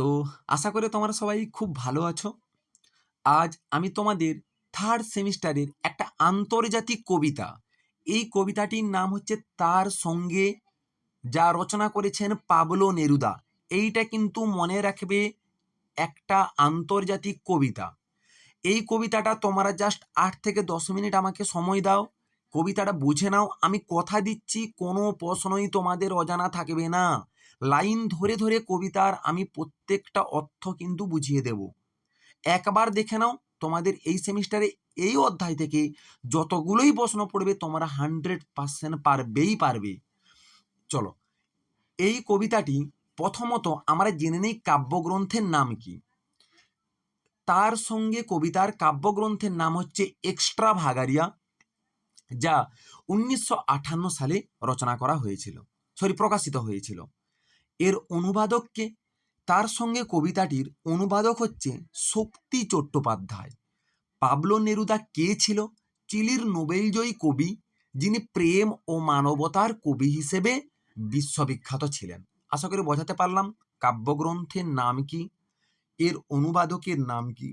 তো আশা করি তোমরা সবাই খুব ভালো আছো। আজ আমি তোমাদের থার্ড সেমিস্টারের একটা আন্তর্জাতিক কবিতা, এই কবিতাটির নাম হচ্ছে তার সঙ্গে, যা রচনা করেছেন পাবলো নেরুদা। এইটা কিন্তু মনে রাখবে, একটা আন্তর্জাতিক কবিতা। এই কবিতাটা তোমরা জাস্ট 8 থেকে 10 মিনিট আমাকে সময় দাও, কবিতাটা বুঝে নাও। আমি কথা দিচ্ছি কোনো প্রশ্নই তোমাদের অজানা থাকবে না। লাইন ধরে ধরে কবিতার আমি প্রত্যেকটা অর্থ কিন্তু বুঝিয়ে দেব। একবার দেখে নাও, তোমাদের এই সেমিস্টারে এই অধ্যায় থেকে যতগুলোই প্রশ্ন পড়বে তোমরা 100% পারবেই পারবে। চলো, এই কবিতাটি প্রথমত আমরা জেনে নেই কাব্যগ্রন্থের নাম কি। তার সঙ্গে কবিতার কাব্যগ্রন্থের নাম হচ্ছে এক্সট্রাভাগারিয়া, যা 1958 সালে রচনা করা হয়েছিল, প্রকাশিত হয়েছিল। এর অনুবাদককে, তার সঙ্গে কবিতাটির অনুবাদক হচ্ছে শক্তি চট্টোপাধ্যায়। পাবলো নেরুদা কে ছিল? চিলির নোবেলজয়ী কবি, যিনি প্রেম ও মানবতার কবি হিসেবে বিশ্ববিখ্যাত ছিলেন। আশা করি বোঝাতে পারলাম কাব্যগ্রন্থের নাম কি, এর অনুবাদকের নাম কি,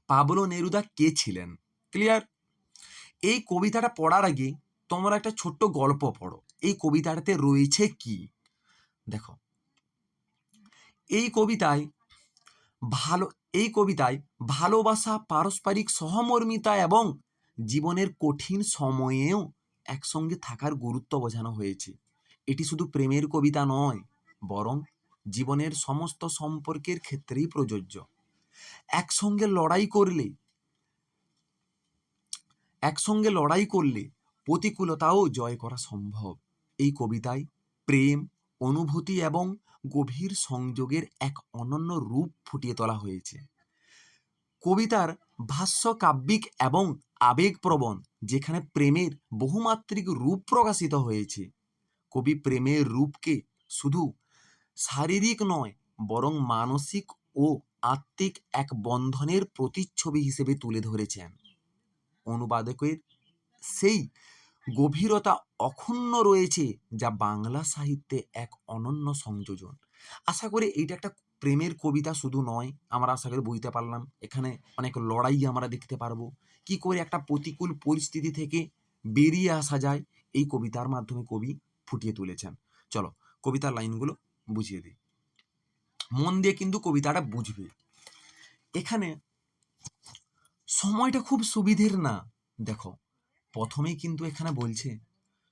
পাবলো নেরুদা কে ছিলেন। ক্লিয়ার? এই কবিতাটা পড়ার আগে তোমরা একটা ছোট্ট গল্প পড়ো। এই কবিতাটাতে রয়েছে কি দেখো। এই কবিতায় ভালোবাসা, পারস্পরিক সহমর্মিতা এবং জীবনের কঠিন সময়েও একসঙ্গে থাকার গুরুত্ব বোঝানো হয়েছে। এটি শুধু প্রেমের কবিতা নয়, বরং জীবনের সমস্ত সম্পর্কের ক্ষেত্রেই প্রযোজ্য। একসঙ্গে লড়াই করলে প্রতিকূলতাও জয় করা সম্ভব। এই কবিতায় প্রেম, অনুভূতি এবং গভীর সংযোগের এক অনন্য রূপ ফুটিয়ে তোলা হয়েছে। কবিতার ভাষ্য কাব্যিক এবং আবেগপ্রবণ, যেখানে প্রেমের বহুমাত্রিক রূপ প্রকাশিত হয়েছে। কবি প্রেমের রূপকে শুধু শারীরিক নয়, বরং মানসিক ও আত্মিক এক বন্ধনের প্রতিচ্ছবি হিসেবে তুলে ধরেছেন। অনুবাদকের সেই গভীরতা অক্ষুণ্ণ রয়েছে, যা বাংলা সাহিত্যে এক অনন্য সংযোজন। আশা করি এইটা একটা প্রেমের কবিতা শুধু নয়, আমরা আশা করি বুঝতে পারলাম। এখানে অনেক লড়াই আমরা দেখতে পারবো, কি করে একটা প্রতিকূল পরিস্থিতি থেকে বেরিয়ে আসা যায়, এই কবিতার মাধ্যমে কবি ফুটিয়ে তুলেছেন। চলো কবিতার লাইনগুলো বুঝিয়ে দিই, মন দিয়ে কিন্তু কবিতাটা বুঝবে। এখানে সময়টা খুব সুবিধের না। দেখো, প্রথমেই কিন্তু এখানে বলছে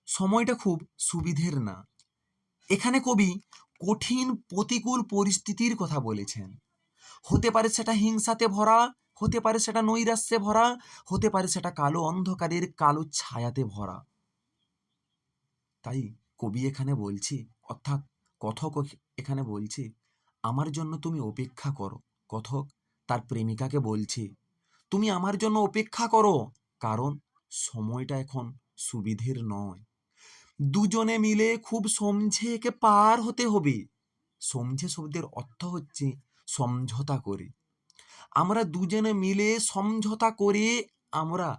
সময়টা খুব সুবিধের না। এখানে কবি কঠিন প্রতিকূল পরিস্থিতির কথা বলেছেন। হতে পারে সেটা হিংসাতে ভরা, হতে পারে সেটা নৈরাশ্যে ভরা, হতে পারে সেটা কালো অন্ধকারের কালো ছায়াতে ভরা। তাই কবি এখানে বলছে, অর্থাৎ কথক এখানে বলছে, আমার জন্য তুমি অপেক্ষা করো। কথক তার প্রেমিকাকে বলছে, তুমি আমার জন্য অপেক্ষা করো, কারণ সময়টা এখন সুবিধের নয়। দুজনে মিলে খুব সমঝে একে পার হতে হবে। সমঝে শব্দের অর্থ হচ্ছে সমঝোতা করে। আমরা দুজনে মিলে সমঝোতা করে আমরা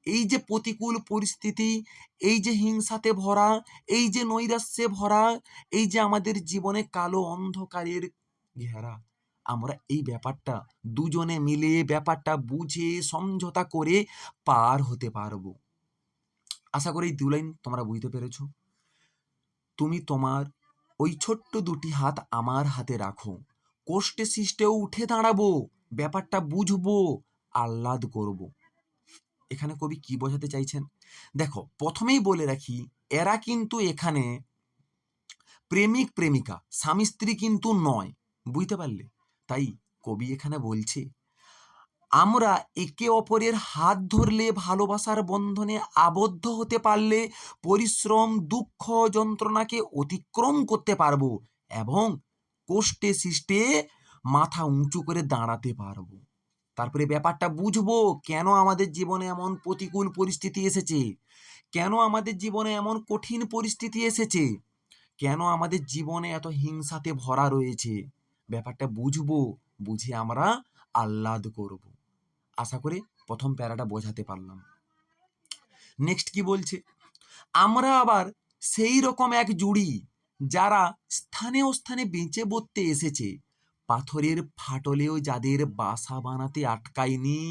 এই যে প্রতিকূল পরিস্থিতি, এই যে হিংসাতে ভরা, এই যে নৈরাশ্যে ভরা, এই যে আমাদের জীবনে কালো অন্ধকারের ঘেরা, আমরা এই ব্যাপারটা দুজনে মিলে ব্যাপারটা বুঝে সমঝোতা করে পার হতে পারবো। আশা করি এই 2 লাইন তোমরা বুঝতে পেরেছো। তুমি তোমার ওই ছোট্ট 2টি হাত আমার হাতে রাখো, কষ্টে সৃষ্টেও উঠে দাঁড়াবো, ব্যাপারটা বুঝবো, আহ্লাদ করব। এখানে কবি কি বোঝাতে চাইছেন দেখো, প্রথমেই বলে রাখি, এরা কিন্তু এখানে প্রেমিক প্রেমিকা, স্বামী স্ত্রী কিন্তু নয়, বুঝতে পারলে? তাই কবি এখানে বলছে, আমরা একে অপরের হাত ধরলে, ভালোবাসার বন্ধনে আবদ্ধ হতে পারলে পরিশ্রম, দুঃখ, যন্ত্রণাকে অতিক্রম করতে পারবো এবং কষ্টে সৃষ্টে মাথা উঁচু করে দাঁড়াতে পারবো। তারপরে ব্যাপারটা বুঝবো, কেন আমাদের জীবনে এমন প্রতিকূল পরিস্থিতি এসেছে, কেন আমাদের জীবনে এমন কঠিন পরিস্থিতি এসেছে, কেন আমাদের জীবনে এত হিংসাতে ভরা রয়েছে। ব্যাপারটা বুঝবো, বুঝে আমরা আহ্লাদ করব। আশা করি প্রথম প্যারাটা বোঝাতে পারলাম। নেক্সট কি বলছে, আমরা আবার সেই রকম এক জুড়ি, যারা স্থানে ও স্থানে বেঁচে বসতে এসেছে, পাথরের ফাটলেও যাদের বাসা বানাতে আটকায়নি।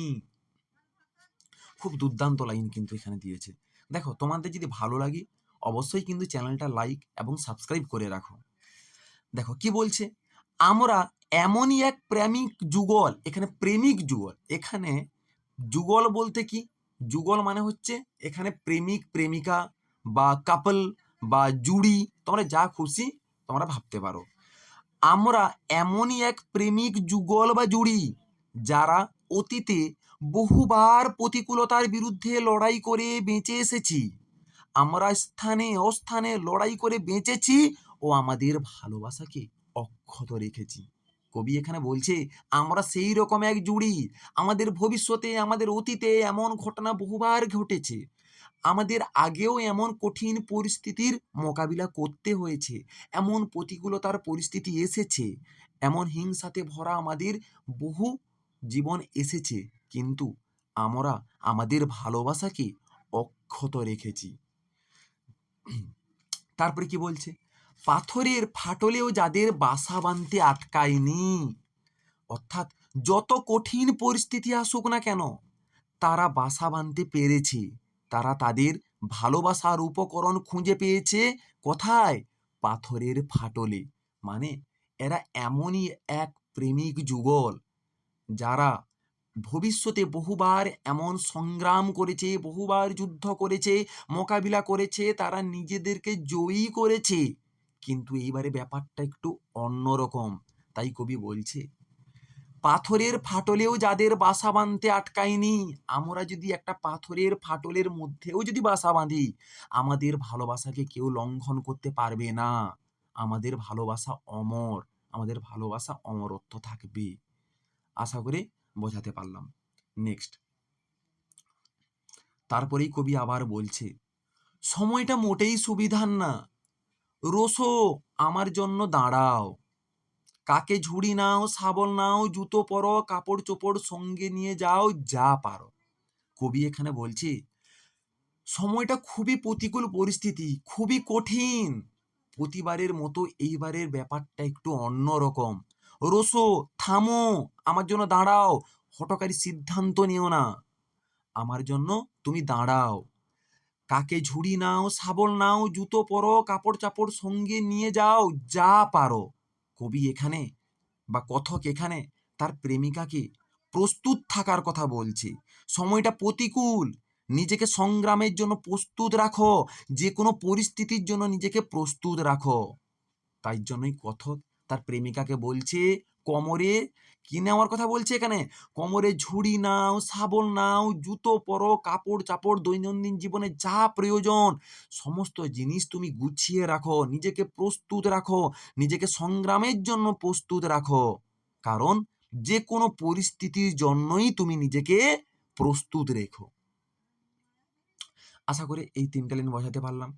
খুব দুর্দান্ত লাইন কিন্তু এখানে দিয়েছে। দেখো, তোমাদের যদি ভালো লাগে অবশ্যই কিন্তু চ্যানেলটা লাইক এবং সাবস্ক্রাইব করে রাখো। দেখো কি বলছে, আমরা এমনই এক প্রেমিক যুগল, এখানে প্রেমিক যুগল, এখানে যুগল বলতে কি, যুগল মানে হচ্ছে এখানে প্রেমিক প্রেমিকা বা কাপল বা জুড়ি, তোমরা যা খুশি তোমরা ভাবতে পারো। আমরা এমনই এক প্রেমিক যুগল বা জুড়ি যারা অতীতে বহুবার প্রতিকূলতার বিরুদ্ধে লড়াই করে বেঁচে এসেছি। আমরা স্থানে অস্থানে লড়াই করে বেঁচেছি ও আমাদের ভালোবাসাকে অক্ষত রেখেছি। কবি এখানে বলছে আমরা সেই রকম এক জুড়ি, আমাদের ভবিষ্যতে আমাদের অতীতে এমন ঘটনা বহুবার ঘটেছে, আমাদের আগেও এমন কঠিন পরিস্থিতির মোকাবিলা করতে হয়েছে, এমন প্রতিকূলতার পরিস্থিতি এসেছে, এমন হিংসাতে ভরা আমাদের বহু জীবন এসেছে, কিন্তু আমরা আমাদের ভালোবাসাকে অক্ষত রেখেছি। তারপরে কি বলছে, পাথরের ফাটলেও যাদের বাসা বাঁধতে আটকায়নি, অর্থাৎ যত কঠিন পরিস্থিতি আসুক না কেন তারা বাসা বাঁধতে পেরেছে, তারা তাদের ভালোবাসার উপকরণ খুঁজে পেয়েছে কোথায়? পাথরের ফাটলে। মানে এরা এমনই এক প্রেমিক যুগল যারা ভবিষ্যতে বহুবার এমন সংগ্রাম করেছে, বহুবার যুদ্ধ করেছে, মোকাবিলা করেছে, তারা নিজেদেরকে জয়ী করেছে, কিন্তু এইবারে ব্যাপারটা একটু অন্যরকম। তাই কবি বলছে পাথরের ফাটলেও যাদের বাসা বাঁধতে আটকায়নি, আমরা যদি একটা পাথরের ফাটলের মধ্যেও যদি বাসা বাঁধি আমাদের ভালোবাসাকে কেউ লঙ্ঘন করতে পারবে না। আমাদের ভালোবাসা অমর, আমাদের ভালোবাসা অমরত্ব থাকবে। আশা করি বোঝাতে পারলাম। নেক্সট, তারপরেই কবি আবার বলছে সময়টা মোটেই সুবিধার না, রোসো আমার জন্য দাঁড়াও, কাকে ঝুড়ি নাও, শাবল নাও, জুতো পরো, কাপড় চোপড় সঙ্গে নিয়ে যাও, যা পারো। কবি এখানে বলছে সময়টা খুবই প্রতিকূল পরিস্থিতি, খুবই কঠিন, প্রতিবারের মতো এইবারের ব্যাপারটা একটু অন্যরকম। রোসো, থামো, আমার জন্য দাঁড়াও, হঠকারী সিদ্ধান্ত নিও না, আমার জন্য তুমি দাঁড়াও, কাকে ঝুড়ি নাও, শাবল নাও, জুতো পরো, কাপড় চাপড় সঙ্গে নিয়ে যাও, যা পারো। কবি এখানে বা কথক এখানে তার প্রেমিকাকে প্রস্তুত থাকার কথা বলছে। সময়টা প্রতিকূল, নিজেকে সংগ্রামের জন্য প্রস্তুত রাখো, যে কোনো পরিস্থিতির জন্য নিজেকে প্রস্তুত রাখো। তাই জন্যই কথক তার প্রেমিকাকে বলছে কোমরে কি নেওয়ার কথা বলছে এখানে, কোমরে ঝুড়ি নাও, শাবল নাও, জুতো পরো, কাপড় চাপড় দৈনন্দিন জীবনে যা প্রয়োজন সমস্ত জিনিস তুমি গুছিয়ে রাখো, নিজেকে প্রস্তুত রাখো, নিজেকে সংগ্রামের জন্য প্রস্তুত রাখো, কারণ যে কোনো পরিস্থিতির জন্যই তুমি নিজেকে প্রস্তুত রেখো। আশা করি এই তিনটা লাইন বোঝাতে পারলাম।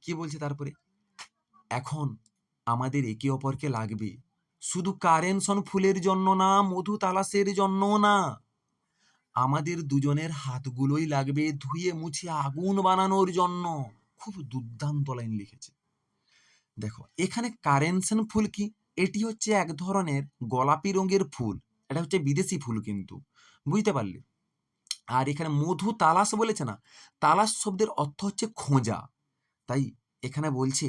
কি বলছে তারপরে, এখন আমাদের একে অপরকে লাগবে, শুধু কারেনশন ফুলের জন্য না, মধু তালাশের জন্য না, আমাদের দুজনের হাতগুলোই লাগবে ধুয়ে মুছে আগুন বানানোর জন্য। খুব দুর্দান্ত লাইন লিখেছে। দেখো এখানে কারেনশন ফুল কি, এটি হচ্ছে এক ধরনের গোলাপি রঙের ফুল, এটা হচ্ছে বিদেশি ফুল কিন্তু, বুঝতে পারলে। আর এখানে মধু তালাশ বলেছে না, তালাশ শব্দের অর্থ হচ্ছে খোঁজা। তাই এখানে বলছে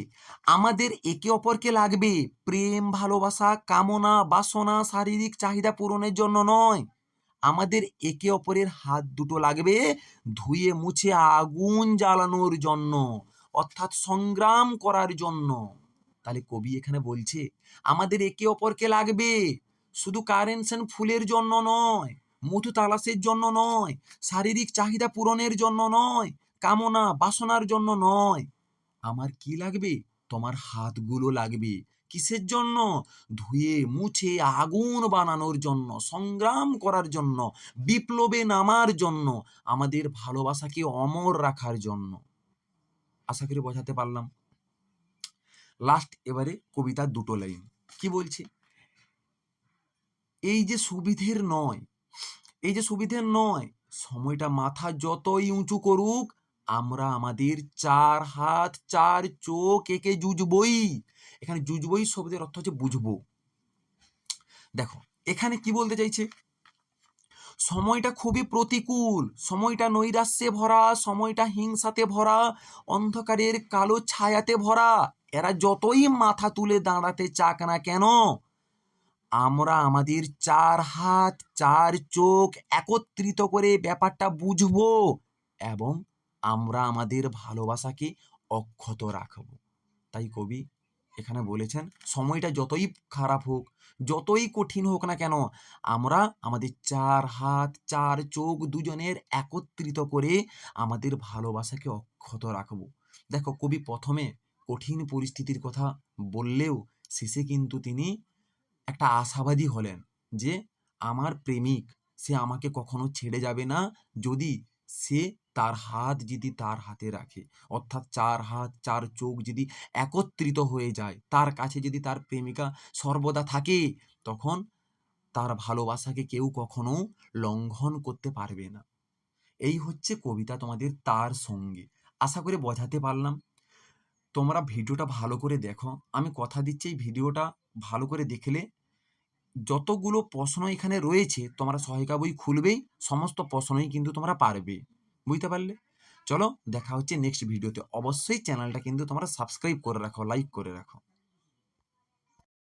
আমাদের একে অপরকে লাগবে প্রেম, ভালোবাসা, কামনা, বাসনা, শারীরিক চাহিদা পূরণের জন্য নয়, আমাদের একে অপরের হাত দুটো লাগবে ধুয়ে মুছে আগুন জ্বালানোর জন্য, অর্থাৎ সংগ্রাম করার জন্য। তাহলে কবি এখানে বলছে আমাদের একে অপরকে লাগবে শুধু কারেনশন ফুলের জন্য নয়, মধু তালাশের জন্য নয়, শারীরিক চাহিদা পূরণের জন্য নয়, কামনা বাসনার জন্য নয়, আমার কি লাগবে, তোমার হাতগুলো লাগবে। কিসের জন্য? ধুয়ে মুছে আগুন বানানোর জন্য, সংগ্রাম করার জন্য, বিপ্লবে নামার জন্য, আমাদের ভালোবাসাকে অমর রাখার জন্য। আশা করি বোঝাতে পারলাম। লাস্ট এবারে কবিতার দুটো লাইন কি বলছে, এই যে সুবিধের নয়, এই যে সুবিধের নয়, সময়টা মাথা যতই উঁচু করুক আমরা আমাদের চার হাত চার চোখ একে জুজবই। এখানে জুজবই শব্দের অর্থ হচ্ছে বুঝবো। দেখো এখানে কি বলতে চাইছে, সময়টা খুবই প্রতিকূল, সময়টা নৈরাশ্যে ভরা, সময়টা হিংসাতে ভরা, অন্ধকারের কালো ছায়াতে ভরা। এরা যতই মাথা তুলে দাঁড়াতে চাক না কেন, আমরা আমাদের 4 হাত 4 চোখ একত্রিত করে ব্যাপারটা বুঝবো এবং আমরা আমাদের ভালোবাসাকে অক্ষত রাখবো। তাই কবি এখানে বলেছেন, সময়টা যতই খারাপ হোক, যতই কঠিন হোক না কেন, আমরা আমাদের 4 হাত 4 চোখ দুজনের একত্রিত করে আমাদের ভালোবাসাকে অক্ষত রাখবো। দেখো কবি প্রথমে কঠিন পরিস্থিতির কথা বললেও শেষে কিন্তু তিনি একটা আশাবাদী হলেন যে আমার প্রেমিক সে আমাকে কখনো ছেড়ে যাবে না, যদি সে তার হাত যদি তার হাতে রাখে, অর্থাৎ 4 হাত 4 চোখ যদি একত্রিত হয়ে যায়, তার কাছে যদি তার প্রেমিকা সর্বদা থাকে, তখন তার ভালোবাসাকে কেউ কখনো লঙ্ঘন করতে পারবে না। এই হচ্ছে কবিতা তোমাদের তার সঙ্গে। আশা করি বোঝাতে পারলাম। তোমরা ভিডিওটা ভালো করে দেখো, আমি কথা দিচ্ছি এই ভিডিওটা ভালো করে দেখলে যতগুলো প্রশ্ন এখানে রয়েছে তোমরা সহায়িকা বই খুলবেই, সমস্ত প্রশ্নই কিন্তু তোমরা পারবে। বুঝতে পারলে? চলো দেখা হচ্ছে নেক্সট ভিডিওতে। অবশ্যই চ্যানেলটা কিন্তু তোমরা সাবস্ক্রাইব করে রাখো, লাইক করে রাখো।